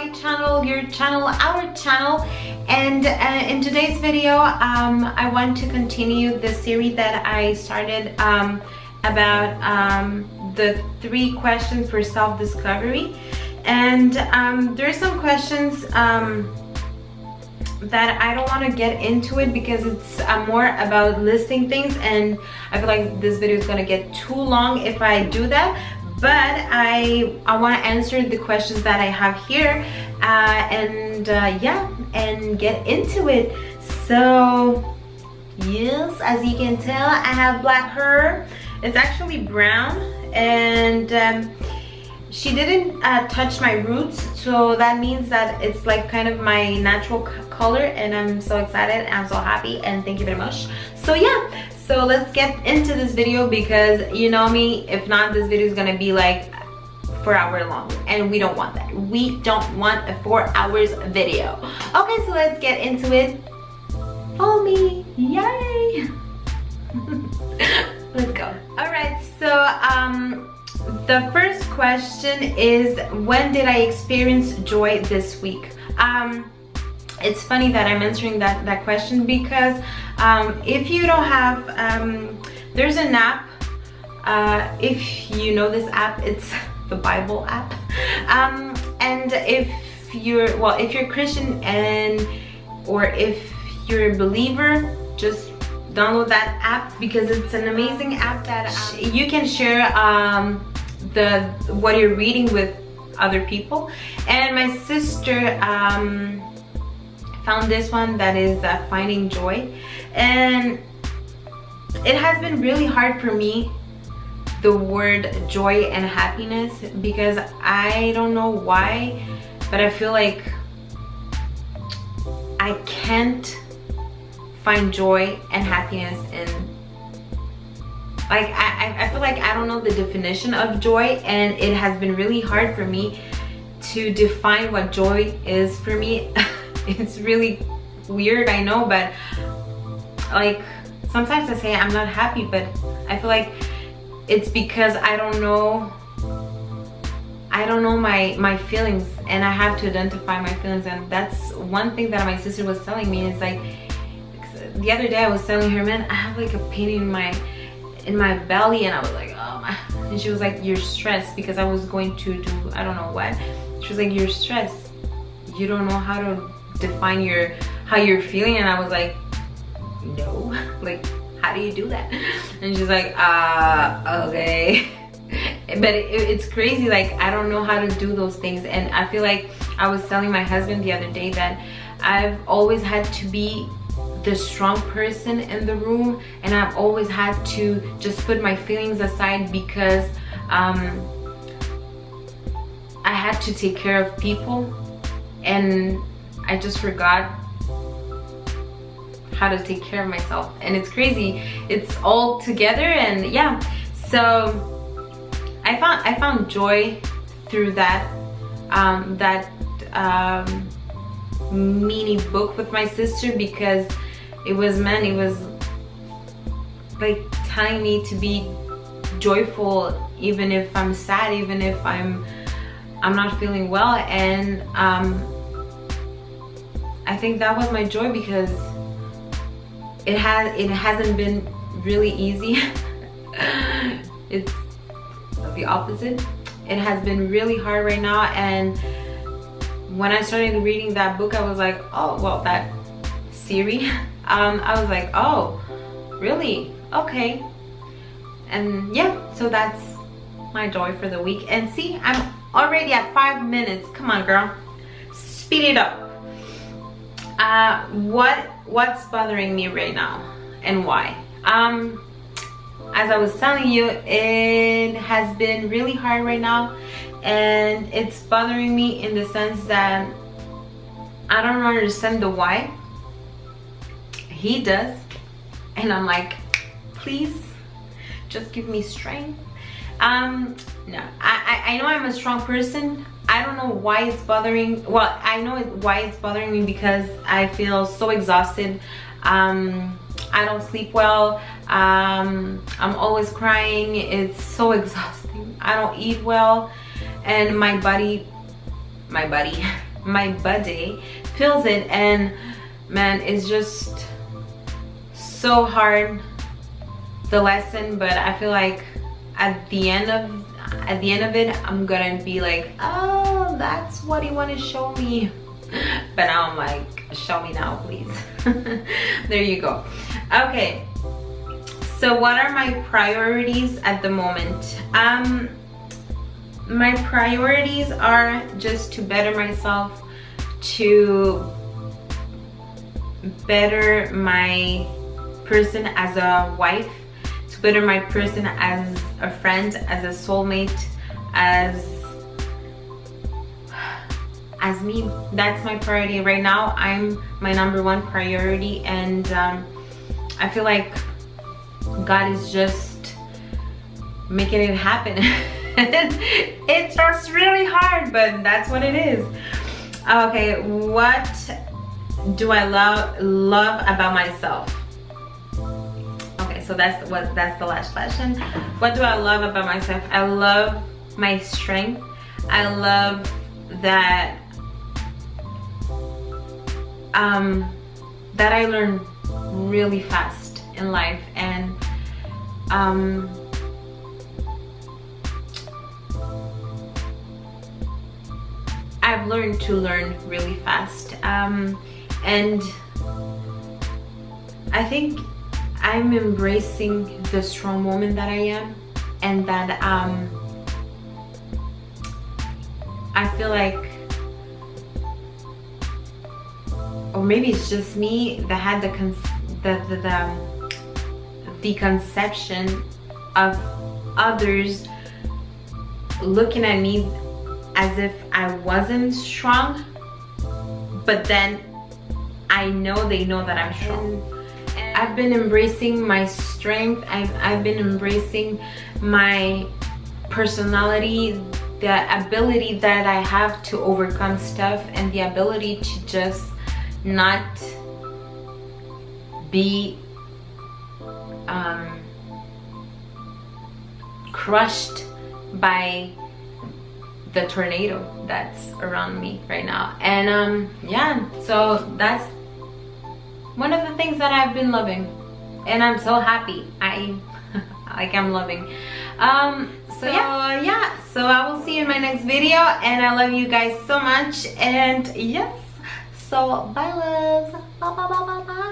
my channel, your channel, our channel. And in today's video, I want to continue the series that I started about the 3 questions for self-discovery. And there's some questions that I don't want to get into it because it's more about listing things, and I feel like this video is going to get too long if I do that. But I want to answer the questions that I have here, yeah, and get into it. So yes, as you can tell, I have black hair. It's actually brown, and she didn't touch my roots, so that means that it's like kind of my natural color, and I'm so excited, I'm so happy, and thank you very much. So yeah, so let's get into this video, because you know me, if not, this video is gonna be like 4 hours long, and we don't want that. We don't want a 4 hours video. Okay, so let's get into it. Follow me, yay. Let's go. All right, so the first question is, when did I experience joy this week? It's funny that I'm answering that question, because if you don't have, there's an app, if you know this app, it's the Bible app, and if you're Christian, or if you're a believer, just download that app, because it's an amazing app that you can share what you're reading with other people. And my sister found this one that is Finding Joy, and it has been really hard for me, the word joy and happiness, because I don't know why, but I feel like I can't find joy and happiness in, like, I feel like I don't know the definition of joy, and it has been really hard for me to define what joy is for me. It's really weird, I know, but like sometimes I say I'm not happy, but I feel like it's because I don't know my feelings, and I have to identify my feelings. And that's one thing that my sister was telling me. It's like, the other day I was telling her, man, I have like a pain in my belly, and I was like, oh my, and she was like, you're stressed, because I was going to do I don't know what. She was like, you're stressed, you don't know how to define how you're feeling. And I was like, no, like, how do you do that? And she's like, okay. But it's crazy, like, I don't know how to do those things. And I feel like I was telling my husband the other day that I've always had to be the strong person in the room, and I've always had to just put my feelings aside, because I had to take care of people, and I just forgot how to take care of myself. And it's crazy, it's all together. And yeah, so I found joy through that mini book with my sister, because it was like telling me to be joyful even if I'm sad, even if I'm not feeling well. And I think that was my joy, because it hasn't been really easy. It's the opposite. It has been really hard right now. And when I started reading that book, I was like, oh, well, that series, I was like, oh, really? Okay. And yeah, so that's my joy for the week. And see, I'm already at 5 minutes. Come on, girl, speed it up. What's bothering me right now, and why? As I was telling you, it has been really hard right now, and it's bothering me in the sense that I don't understand the why. He does, and I'm like, please just give me strength. No, I know I'm a strong person. I don't know why it's bothering, well, I know why it's bothering me, because I feel so exhausted. I don't sleep well. I'm always crying. It's so exhausting. I don't eat well, and my body my body feels it. And man, it's just so hard, the lesson, but I feel like at the end of it, I'm gonna be like, oh, that's what you want to show me. But now I'm like, show me now, please. There you go. Okay, so what are my priorities at the moment? My priorities are just to better myself, to better my person as a wife, to better my person as a friend, as a soulmate, as me. That's my priority right now. I'm my #1 priority, and I feel like God is just making it happen. It's just really hard, but that's what it is. Okay, what do I love about myself? Okay, so that's the last question. What do I love about myself? I love my strength. I love that that I learn really fast in life, and I've learned to learn really fast, and I think I'm embracing the strong woman that I am, and that I feel like, or maybe it's just me that had the conception of others looking at me as if I wasn't strong, but then I know they know that I'm strong. I've been embracing my strength. I've been embracing my personality, the ability that I have to overcome stuff, and the ability to just not be crushed by the tornado that's around me right now. And yeah, so that's one of the things that I've been loving, and I'm so happy. I'm loving. So yeah, so I will see you in my next video, and I love you guys so much. And yes, so bye loves, bye bye bye bye bye.